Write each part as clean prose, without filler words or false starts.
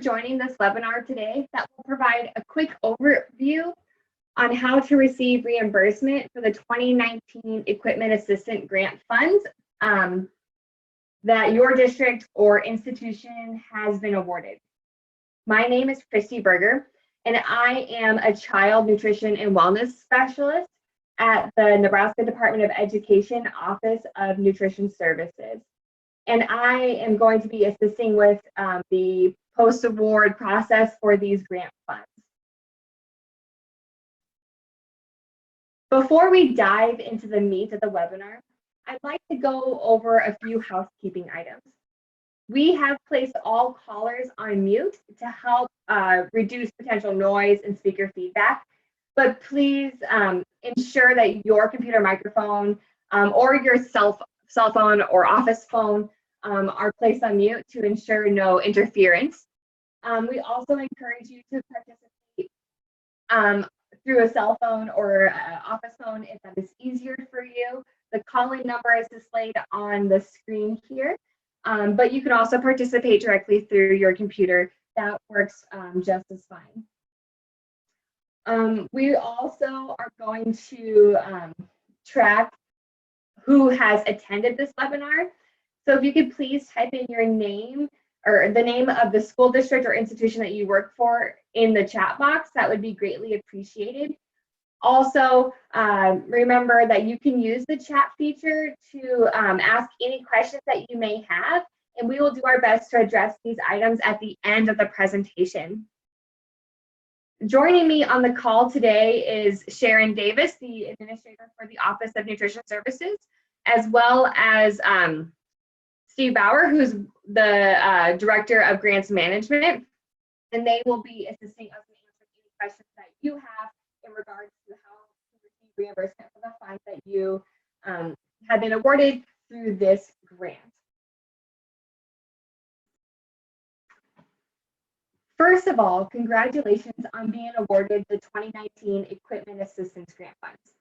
joining this webinar today that will provide a quick overview on how to receive reimbursement for the 2019 Equipment Assistant Grant Funds that your district or institution has been awarded. My name is Christy Berger, and I am a child nutrition and wellness specialist at the Nebraska Department of Education Office of Nutrition Services. And I am going to be assisting with the post-award process for these grant funds. Before we dive into the meat of the webinar, I'd like to go over a few housekeeping items. We have placed all callers on mute to help reduce potential noise and speaker feedback, but please ensure that your computer microphone or your cell phone or office phone are placed on mute to ensure no interference. We also encourage you to participate through a cell phone or office phone if that is easier for you. The call-in number is displayed on the screen here, but you can also participate directly through your computer. That works just as fine. We also are going to track who has attended this webinar. So if you could please type in your name or the name of the school district or institution that you work for in the chat box, that would be greatly appreciated. Also, remember that you can use the chat feature to ask any questions that you may have, and we will do our best to address these items at the end of the presentation. Joining me on the call today is Sharon Davis, the administrator for the Office of Nutrition Services, as well as Steve Bauer, who's the Director of Grants Management, and they will be assisting us in answering any questions that you have in regards to how to receive reimbursement for the funds that you have been awarded through this grant. First of all, congratulations on being awarded the 2019 Equipment Assistance Grant Funds.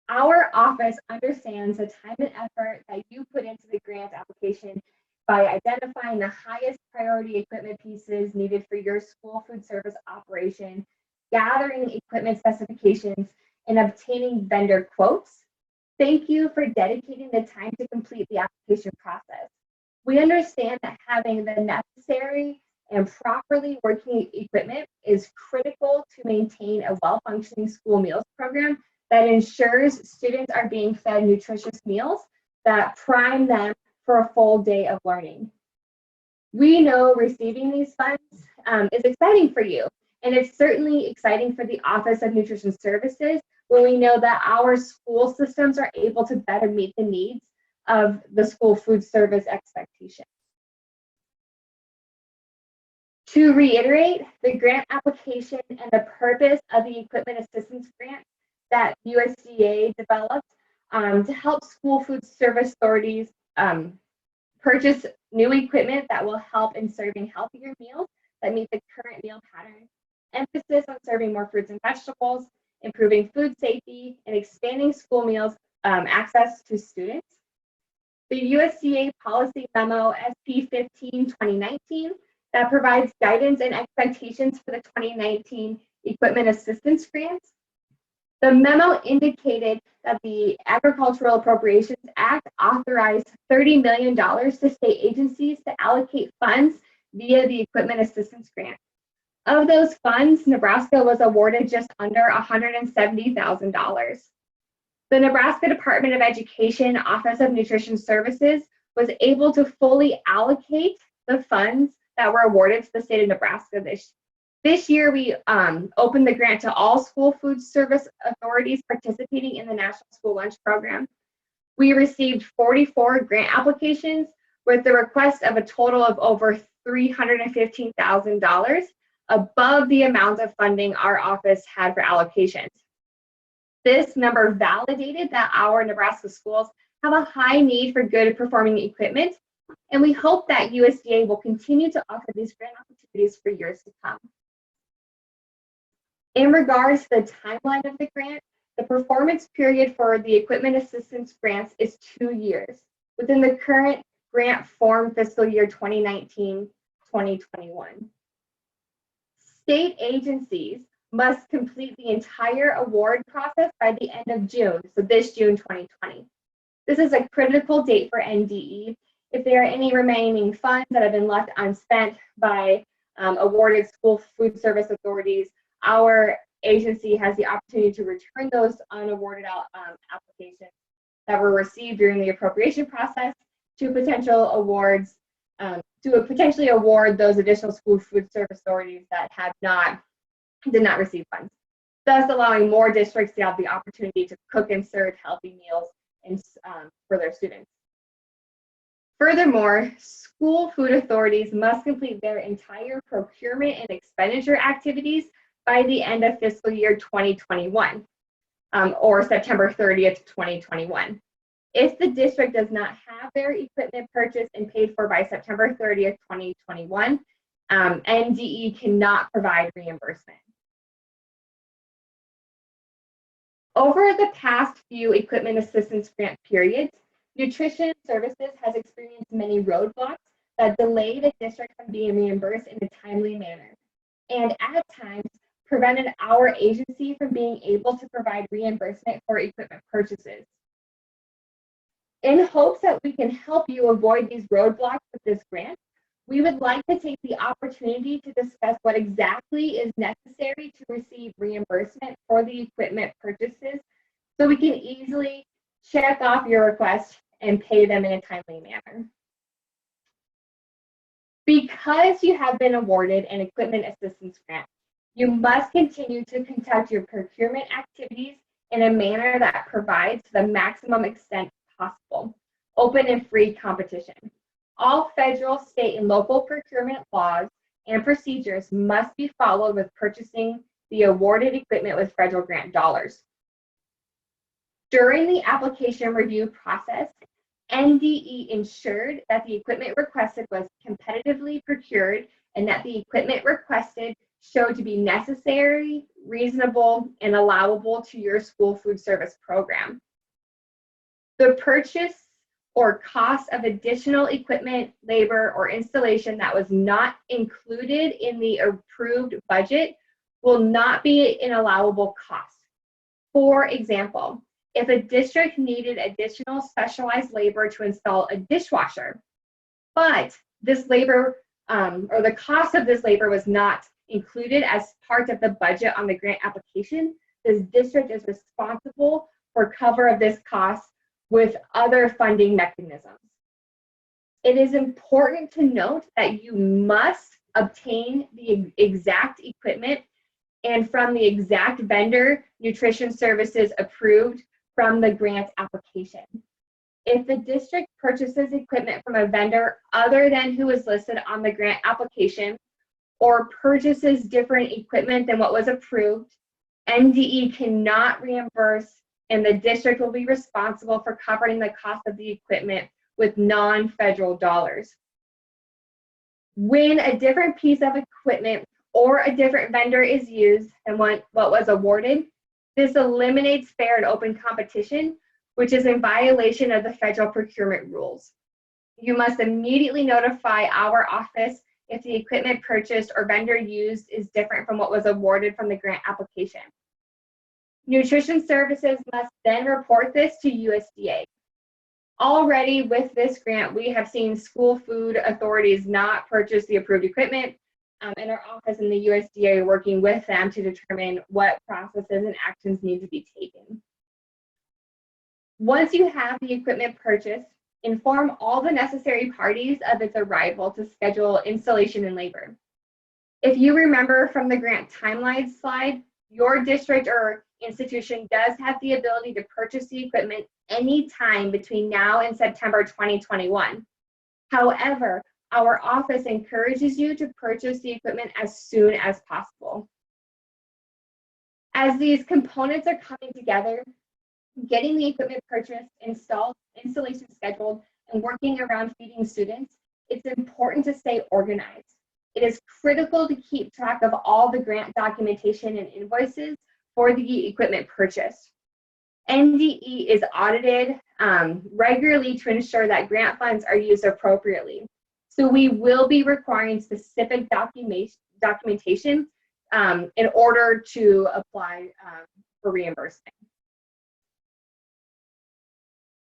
Our office understands the time and effort that you put into the grant application by identifying the highest priority equipment pieces needed for your school food service operation, gathering equipment specifications, and obtaining vendor quotes. Thank you for dedicating the time to complete the application process. We understand that having the necessary and properly working equipment is critical to maintain a well-functioning school meals program that ensures students are being fed nutritious meals that prime them for a full day of learning. We know receiving these funds is exciting for you, and it's certainly exciting for the Office of Nutrition Services when we know that our school systems are able to better meet the needs of the school food service expectations. To reiterate, the grant application and the purpose of the Equipment Assistance Grant that USDA developed to help school food service authorities purchase new equipment that will help in serving healthier meals that meet the current meal pattern. Emphasis on serving more fruits and vegetables, improving food safety, and expanding school meals access to students. The USDA Policy Memo SP 15/2019 that provides guidance and expectations for the 2019 Equipment Assistance Grants. The memo indicated that the Agricultural Appropriations Act authorized $30 million to state agencies to allocate funds via the Equipment Assistance Grant. Of those funds, Nebraska was awarded just under $170,000. The Nebraska Department of Education Office of Nutrition Services was able to fully allocate the funds that were awarded to the state of Nebraska this year. We opened the grant to all school food service authorities participating in the National School Lunch Program. We received 44 grant applications with the request of a total of over $315,000 above the amount of funding our office had for allocations. This number validated that our Nebraska schools have a high need for good performing equipment, and we hope that USDA will continue to offer these grant opportunities for years to come. In regards to the timeline of the grant, the performance period for the equipment assistance grants is 2 years within the current grant form fiscal year 2019-2021. State agencies must complete the entire award process by the end of June, so this June 2020. This is a critical date for NDE. If there are any remaining funds that have been left unspent by awarded school food service authorities, our agency has the opportunity to return those unawarded applications that were received during the appropriation process to potential awards, to potentially award those additional school food service authorities that did not receive funds, thus allowing more districts to have the opportunity to cook and serve healthy meals for their students. Furthermore, school food authorities must complete their entire procurement and expenditure activities by the end of fiscal year 2021, or September 30th, 2021. If the district does not have their equipment purchased and paid for by September 30th, 2021, NDE cannot provide reimbursement. Over the past few equipment assistance grant periods, nutrition services has experienced many roadblocks that delay the district from being reimbursed in a timely manner, and at times prevented our agency from being able to provide reimbursement for equipment purchases. In hopes that we can help you avoid these roadblocks with this grant, we would like to take the opportunity to discuss what exactly is necessary to receive reimbursement for the equipment purchases so we can easily check off your request and pay them in a timely manner. Because you have been awarded an equipment assistance grant, you must continue to conduct your procurement activities in a manner that provides the maximum extent possible, open and free competition. All federal, state, and local procurement laws and procedures must be followed with purchasing the awarded equipment with federal grant dollars. During the application review process, NDE ensured that the equipment requested was competitively procured and that the equipment requested showed to be necessary, reasonable, and allowable to your school food service program. The purchase or cost of additional equipment, labor, or installation that was not included in the approved budget will not be an allowable cost. For example, if a district needed additional specialized labor to install a dishwasher, but this labor or the cost of this labor was not included as part of the budget on the grant application, this district is responsible for cover of this cost with other funding mechanisms. It is important to note that you must obtain the exact equipment and from the exact vendor nutrition services approved from the grant application. If the district purchases equipment from a vendor other than who is listed on the grant application or purchases different equipment than what was approved, NDE cannot reimburse and the district will be responsible for covering the cost of the equipment with non-federal dollars. When a different piece of equipment or a different vendor is used than what was awarded, this eliminates fair and open competition, which is in violation of the federal procurement rules. You must immediately notify our office if the equipment purchased or vendor used is different from what was awarded from the grant application. Nutrition services must then report this to USDA. Already with this grant, we have seen school food authorities not purchase the approved equipment, and our office in the USDA working with them to determine what processes and actions need to be taken. Once you have the equipment purchased, inform all the necessary parties of its arrival to schedule installation and labor. If you remember from the grant timeline slide, your district or institution does have the ability to purchase the equipment anytime between now and September 2021. However, our office encourages you to purchase the equipment as soon as possible. As these components are coming together, getting the equipment purchased, installed, installation scheduled, and working around feeding students, it's important to stay organized. It is critical to keep track of all the grant documentation and invoices for the equipment purchased. NDE is audited regularly to ensure that grant funds are used appropriately. So we will be requiring specific documentation in order to apply for reimbursement.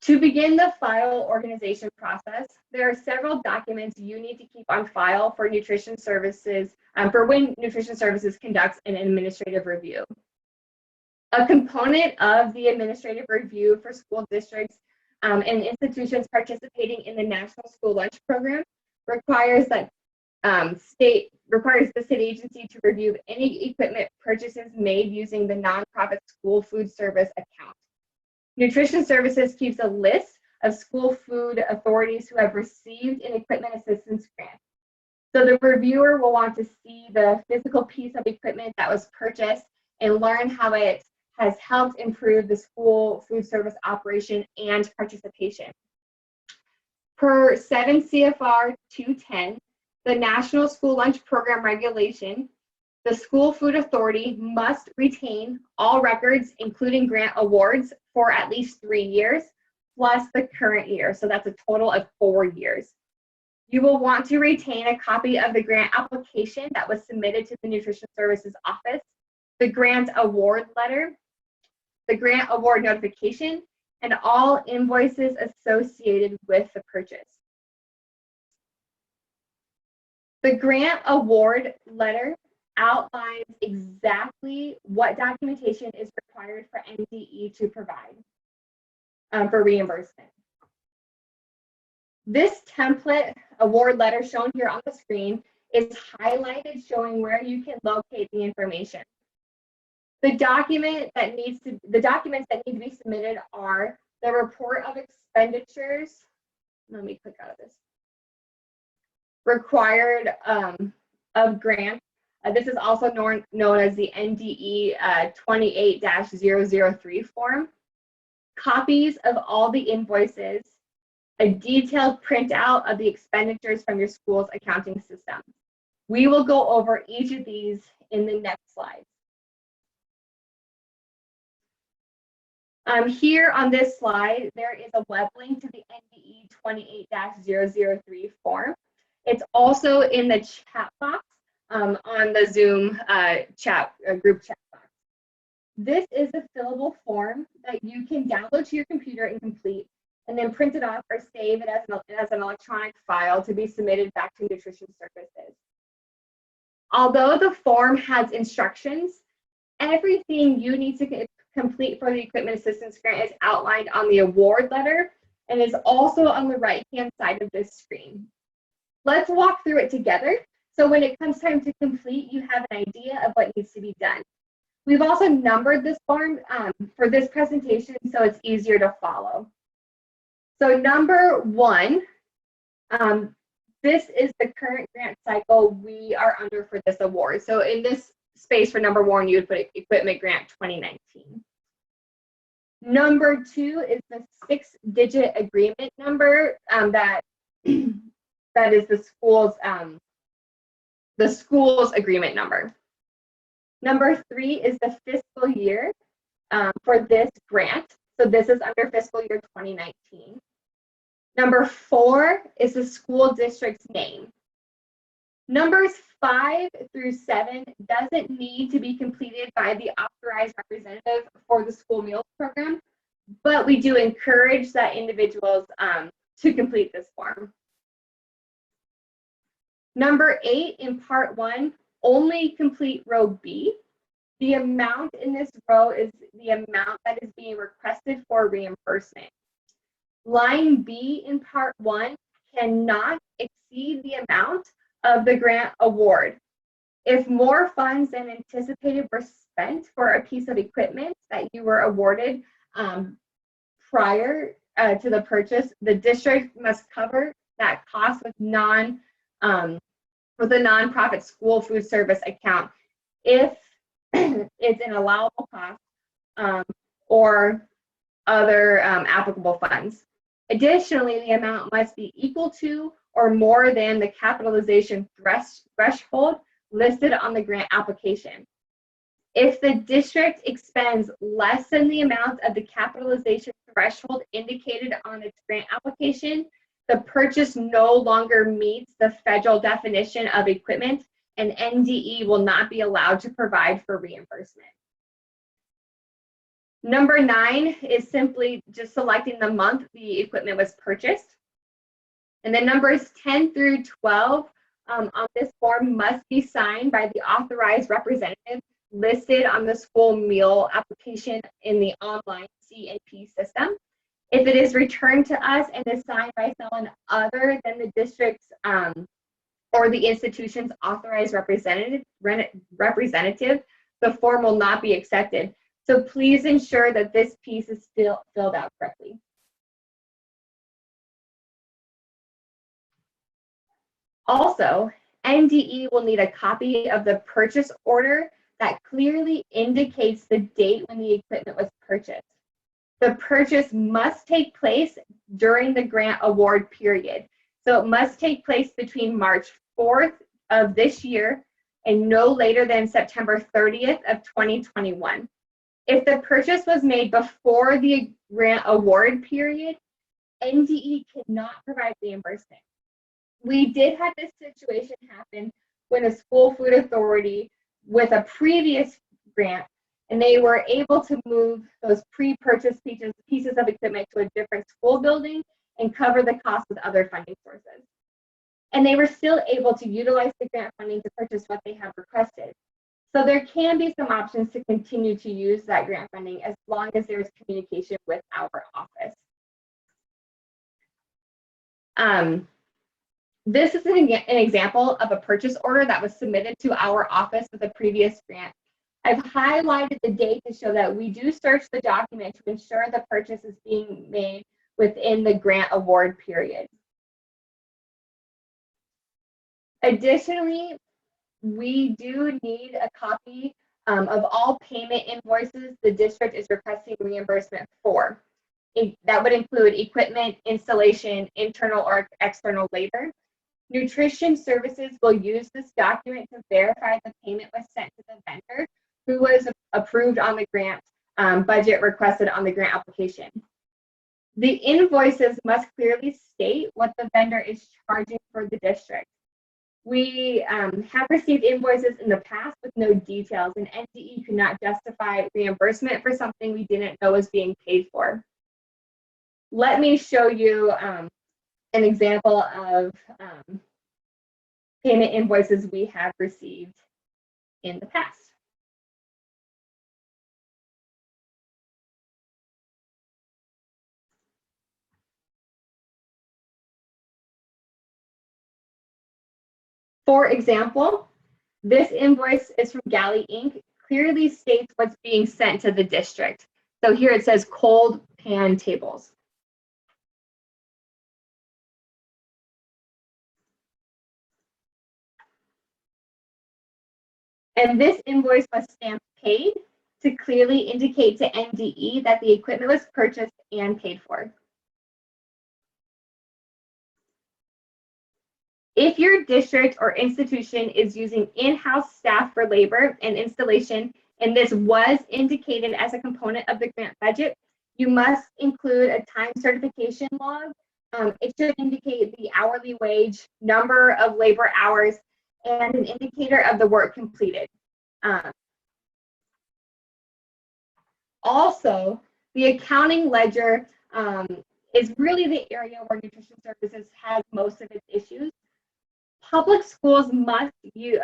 To begin the file organization process, there are several documents you need to keep on file for nutrition services, for when nutrition services conducts an administrative review. A component of the administrative review for school districts and institutions participating in the National School Lunch Program requires that the state agency to review any equipment purchases made using the nonprofit school food service account. Nutrition Services keeps a list of school food authorities who have received an equipment assistance grant. So the reviewer will want to see the physical piece of equipment that was purchased and learn how it has helped improve the school food service operation and participation. Per 7 CFR 210, the National School Lunch Program regulation, the school food authority must retain all records, including grant awards, for at least 3 years, plus the current year. So that's a total of 4 years. You will want to retain a copy of the grant application that was submitted to the Nutrition Services Office, the grant award letter, the grant award notification, and all invoices associated with the purchase. The grant award letter outlines exactly what documentation is required for NDE to provide for reimbursement. This template award letter shown here on the screen is highlighted, showing where you can locate the information. The documents that need to be submitted are the report of expenditures. Let me click out of this. Required of grant. This is also known as the NDE 28-003 form. Copies of all the invoices, a detailed printout of the expenditures from your school's accounting system. We will go over each of these in the next slide. Here on this slide, there is a web link to the NDE 28-003 form. It's also in the chat box on the Zoom group chat box. This is a fillable form that you can download to your computer and complete, and then print it off or save it as an electronic file to be submitted back to Nutrition Services. Although the form has instructions, everything you need to complete for the equipment assistance grant is outlined on the award letter and is also on the right-hand side of this screen. Let's walk through it together, so when it comes time to complete, you have an idea of what needs to be done. We've also numbered this form for this presentation, so it's easier to follow. So number 1, this is the current grant cycle we are under for this award. So in this space for number 1, you would put Equipment Grant 2019. Number 2 is the 6-digit agreement number that is the school's agreement number. Number 3 is the fiscal year for this grant. So this is under fiscal year 2019. Number 4 is the school district's name. Numbers 5 through 7 doesn't need to be completed by the authorized representative for the school meals program, but we do encourage that individuals to complete this form. Number 8 in part 1, only complete row B. The amount in this row is the amount that is being requested for reimbursement. Line B in part 1 cannot exceed the amount of the grant award. If more funds than anticipated were spent for a piece of equipment that you were awarded prior to the purchase, the district must cover that cost with a nonprofit school food service account if it's an allowable cost or other applicable funds. Additionally, the amount must be equal to or more than the capitalization threshold listed on the grant application. If the district expends less than the amount of the capitalization threshold indicated on its grant application, the purchase no longer meets the federal definition of equipment and NDE will not be allowed to provide for reimbursement. Number 9 is simply just selecting the month the equipment was purchased. And then numbers 10 through 12 on this form must be signed by the authorized representative listed on the school meal application in the online C&P system. If it is returned to us and is signed by someone other than the district's or the institution's authorized representative, the form will not be accepted. So please ensure that this piece is still filled out correctly. Also, NDE will need a copy of the purchase order that clearly indicates the date when the equipment was purchased. The purchase must take place during the grant award period. So it must take place between March 4th of this year and no later than September 30th of 2021. If the purchase was made before the grant award period, NDE cannot provide reimbursement. We did have this situation happen when a school food authority with a previous grant, and they were able to move those pre-purchased pieces of equipment to a different school building and cover the cost with other funding sources. And they were still able to utilize the grant funding to purchase what they have requested. So there can be some options to continue to use that grant funding as long as there's communication with our office. This is an example of a purchase order that was submitted to our office with a previous grant. I've highlighted the date to show that we do search the document to ensure the purchase is being made within the grant award period. Additionally, we do need a copy of all payment invoices the district is requesting reimbursement for. That would include equipment, installation, internal or external labor. Nutrition Services will use this document to verify the payment was sent to the vendor who was approved on the grant budget requested on the grant application. The invoices must clearly state what the vendor is charging for the district. We have received invoices in the past with no details, and NDE could not justify reimbursement for something we didn't know was being paid for. Let me show you an example of payment invoices we have received in the past. For example, this invoice is from Galley Inc. Clearly states what's being sent to the district. So here it says cold pan tables. And this invoice was stamped paid to clearly indicate to NDE that the equipment was purchased and paid for. If your district or institution is using in-house staff for labor and installation, and this was indicated as a component of the grant budget, you must include a time certification log. It should indicate the hourly wage, number of labor hours, and an indicator of the work completed. Also, the accounting ledger is really the area where Nutrition Services has most of its issues. Public schools must adhere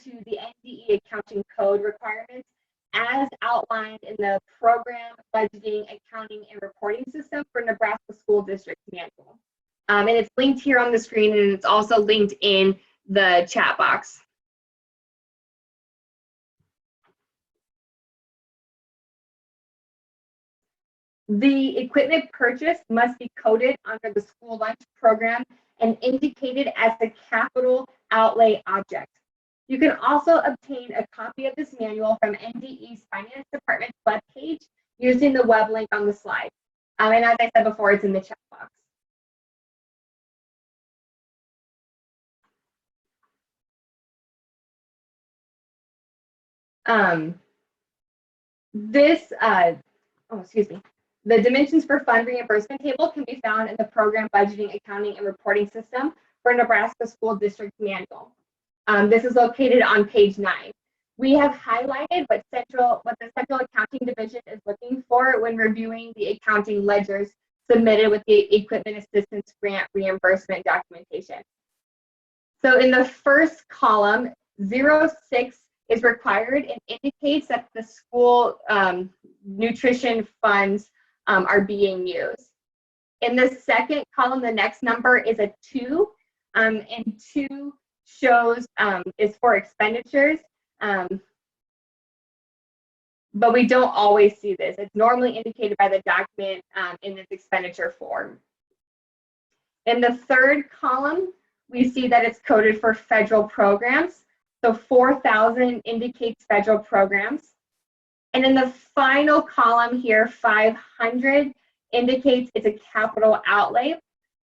to the NDE accounting code requirements as outlined in the Program Budgeting, Accounting, and Reporting System for Nebraska School District Manual. And it's linked here on the screen, and it's also linked in the chat box. The equipment purchased must be coded under the school lunch program and indicated as a capital outlay object. You can also obtain a copy of this manual from NDE's Finance Department's webpage using the web link on the slide. And as I said before, it's in the chat box. The dimensions for fund reimbursement table can be found in the Program Budgeting, Accounting, and Reporting System for Nebraska School District Manual. This is located on page 9. We have highlighted what the Central Accounting Division is looking for when reviewing the accounting ledgers submitted with the Equipment Assistance Grant reimbursement documentation. So in the first column, 06 is required and indicates that the school nutrition funds are being used. In the second column, the next number is a 2, and 2 shows is for expenditures, but we don't always see this. It's normally indicated by the document in this expenditure form. In the third column, we see that it's coded for federal programs. So 4,000 indicates federal programs. And in the final column here, 500 indicates it's a capital outlay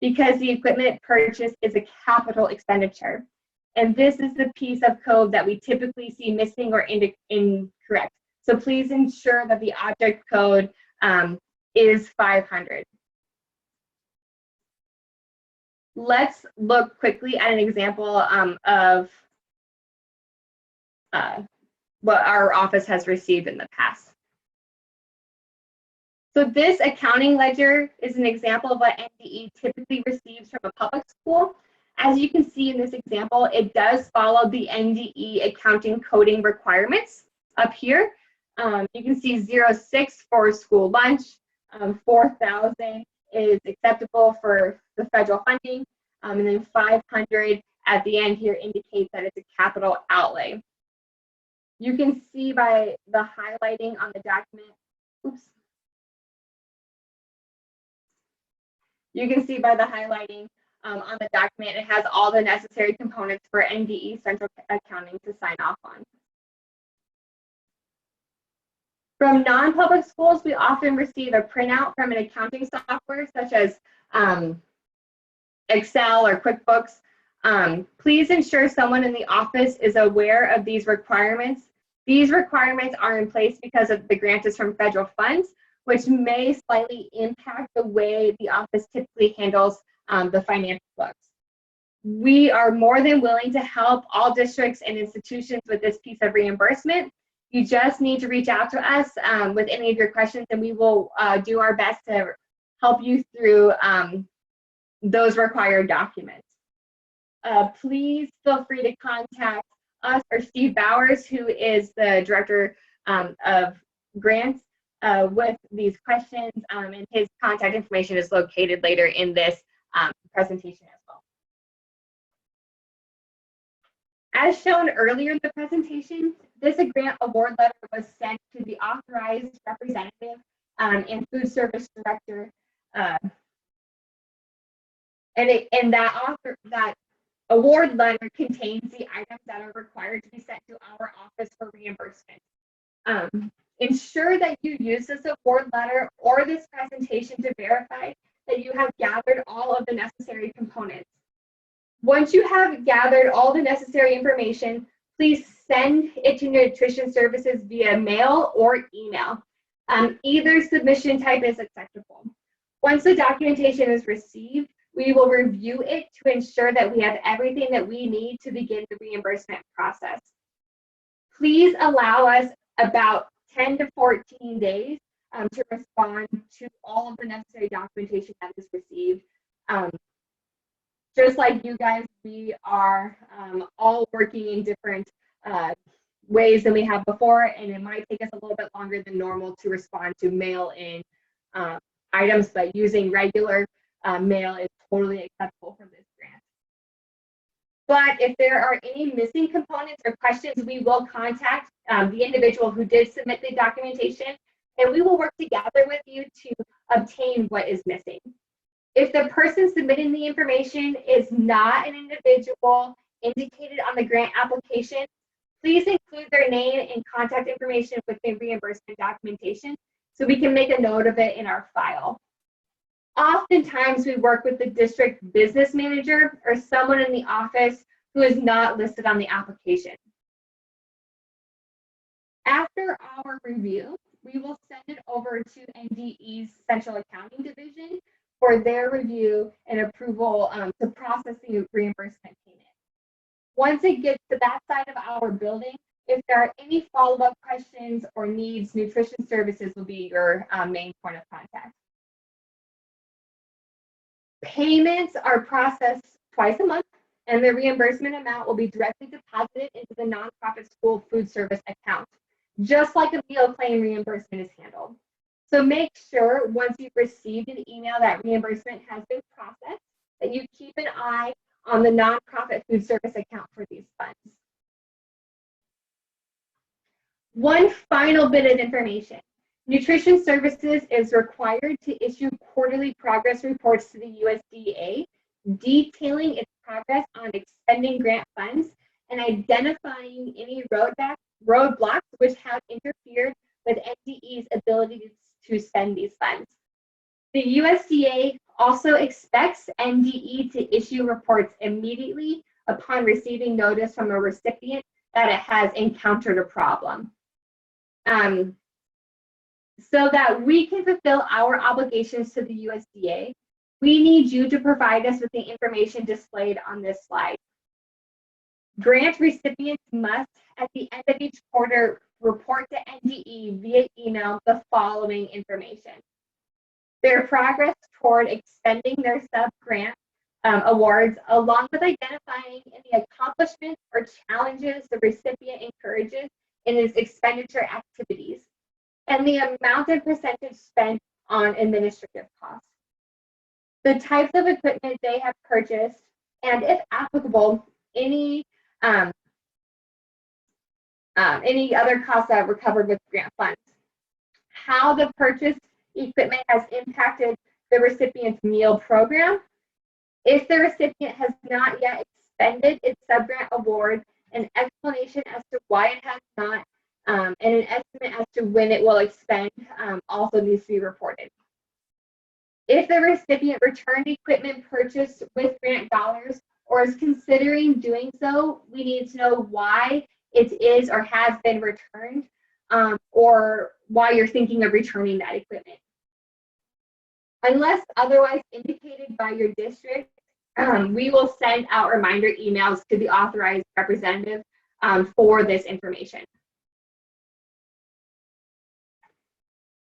because the equipment purchase is a capital expenditure. And this is the piece of code that we typically see missing or incorrect. So please ensure that the object code is 500. Let's look quickly at an example of what our office has received in the past. So this accounting ledger is an example of what NDE typically receives from a public school. As you can see in this example, it does follow the NDE accounting coding requirements up here. You can see 06 for school lunch, 4,000 is acceptable for the federal funding, and then 500 at the end here indicates that it's a capital outlay. You can see by the highlighting on the document, oops. You can see by the highlighting on the document, it has all the necessary components for NDE Central Accounting to sign off on. From non-public schools, we often receive a printout from an accounting software such as Excel or QuickBooks. Please ensure someone in the office is aware of these requirements. These requirements are in place because of the grant is from federal funds, which may slightly impact the way the office typically handles the financial books. We are more than willing to help all districts and institutions with this piece of reimbursement. You just need to reach out to us with any of your questions, and we will do our best to help you through those required documents. Please feel free to contact us or Steve Bowers, who is the Director of Grants, with these questions, and his contact information is located later in this presentation as well. As shown earlier in the presentation, this grant award letter was sent to the authorized representative and food service director, and that award letter contains the items that are required to be sent to our office for reimbursement. Ensure that you use this award letter or this presentation to verify that you have gathered all of the necessary components. Once you have gathered all the necessary information, please send it to Nutrition Services via mail or email. Either submission type is acceptable. Once the documentation is received, we will review it to ensure that we have everything that we need to begin the reimbursement process. Please allow us about 10 to 14 days to respond to all of the necessary documentation that is received. Just like you guys, we are all working in different ways than we have before, and it might take us a little bit longer than normal to respond to mail-in items, but using regular mail is totally acceptable for this grant. But if there are any missing components or questions, we will contact the individual who did submit the documentation, and we will work together with you to obtain what is missing. If the person submitting the information is not an individual indicated on the grant application, please include their name and contact information with the reimbursement documentation so we can make a note of it in our file. Oftentimes, we work with the district business manager or someone in the office who is not listed on the application. After our review, we will send it over to NDE's Central Accounting Division for their review and approval to process the reimbursement payment. Once it gets to that side of our building, if there are any follow-up questions or needs, nutrition services will be your main point of contact. Payments are processed twice a month, and the reimbursement amount will be directly deposited into the nonprofit school food service account, just like a meal claim reimbursement is handled. So make sure once you've received an email that reimbursement has been processed, that you keep an eye on the nonprofit food service account for these funds. One final bit of information. Nutrition Services is required to issue quarterly progress reports to the USDA, detailing its progress on expending grant funds and identifying any roadblocks which have interfered with NDE's ability to spend these funds. The USDA also expects NDE to issue reports immediately upon receiving notice from a recipient that it has encountered a problem. So that we can fulfill our obligations to the USDA, we need you to provide us with the information displayed on this slide. Grant recipients must, at the end of each quarter, report to NDE via email the following information: their progress toward expending their sub-grant awards, along with identifying any accomplishments or challenges the recipient encourages in its expenditure activities, and the amount and percentage spent on administrative costs. The types of equipment they have purchased, and if applicable, any other costs that were covered with grant funds. How the purchased equipment has impacted the recipient's meal program. If the recipient has not yet expended its sub-grant award, an explanation as to why it has not, and an estimate as to when it will expend also needs to be reported. If the recipient returned equipment purchased with grant dollars or is considering doing so, we need to know why it is or has been returned, or why you're thinking of returning that equipment. Unless otherwise indicated by your district, we will send out reminder emails to the authorized representative for this information.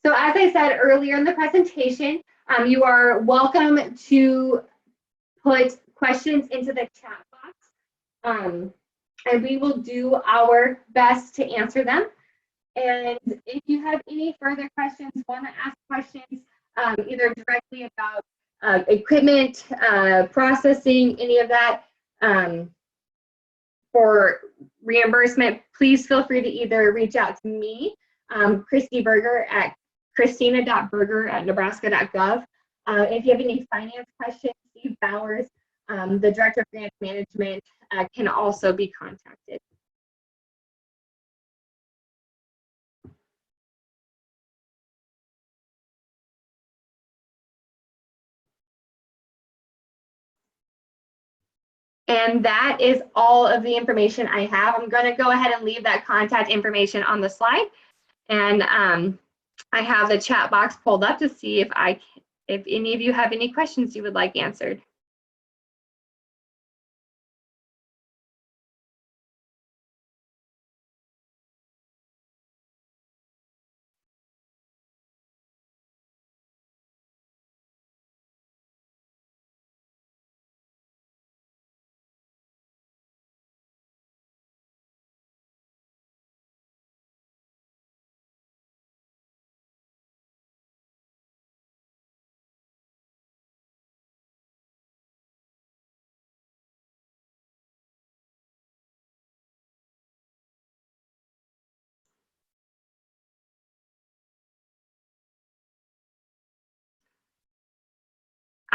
So as I said earlier in the presentation, you are welcome to put questions into the chat box, and we will do our best to answer them. And if you have any further questions, want to ask questions, either directly about equipment, processing, any of that, for reimbursement, please feel free to either reach out to me, Christy Berger, at christina.berger@nebraska.gov. If you have any finance questions, Steve Bowers, the Director of Grant Management, can also be contacted. And that is all of the information I have. I'm going to go ahead and leave that contact information on the slide. And I have the chat box pulled up to see if any of you have any questions you would like answered.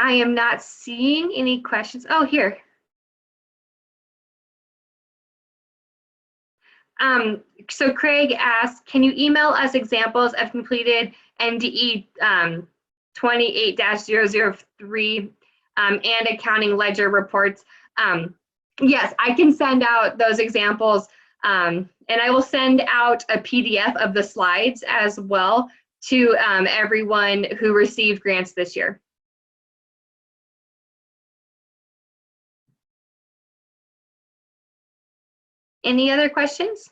I am not seeing any questions. Oh, here. So Craig asked, can you email us examples of completed NDE 28-003 and accounting ledger reports? Yes, I can send out those examples, and I will send out a PDF of the slides as well to everyone who received grants this year. Any other questions?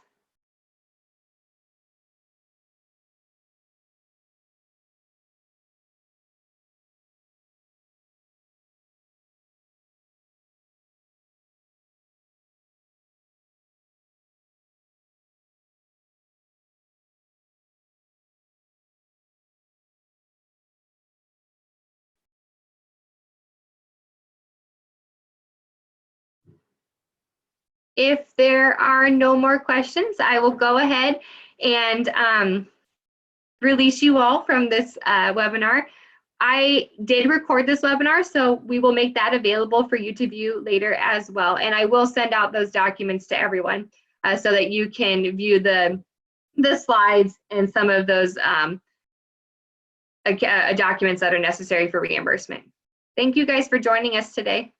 If there are no more questions, I will go ahead and release you all from this webinar. I did record this webinar, so we will make that available for you to view later as well. And I will send out those documents to everyone so that you can view the slides and some of those documents that are necessary for reimbursement. Thank you guys for joining us today.